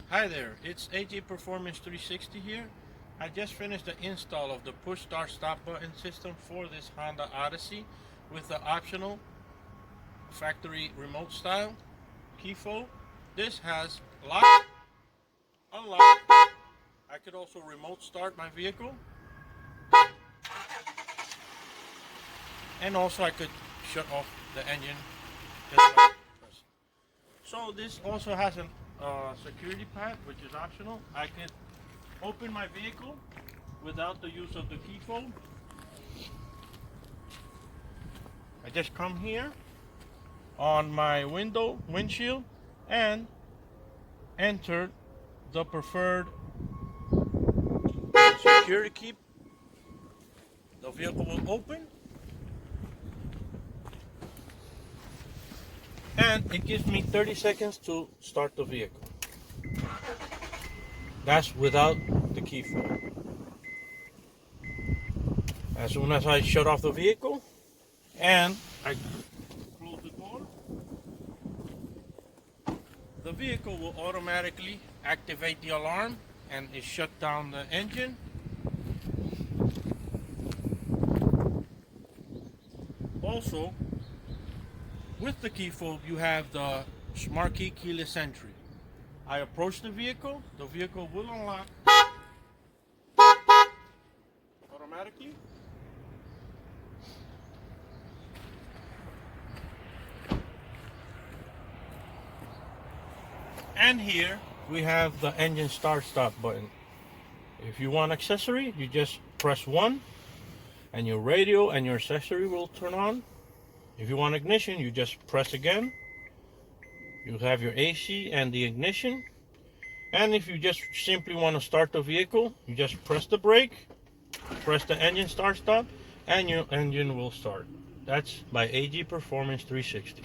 Hi there, it's AG Performance 360 here. I just finished the install of the push start stop button system for this Honda Odyssey with the optional factory remote style key fob. This has lock, unlock. I could also remote start my vehicle, and also I could shut off the engine just by pressing. So this also has a security pad, which is optional. I can open my vehicle without the use of the key fob. I just come here on my windshield, and enter the preferred security key. The vehicle will open, and it gives me 30 seconds to start the vehicle. That's without the key fob. As soon as I shut off the vehicle and I close the door, the vehicle will automatically activate the alarm and it shut down the engine. Also, with the key fob, you have the smart key keyless entry. I approach the vehicle will unlock automatically. And here we have the engine start stop button. If you want accessory, you just press 1 and your radio and your accessory will turn on. If you want ignition, you just press again. You have your AC and the ignition. And if you just simply want to start the vehicle, you just press the brake, press the engine start stop, and your engine will start. That's by AG Performance 360.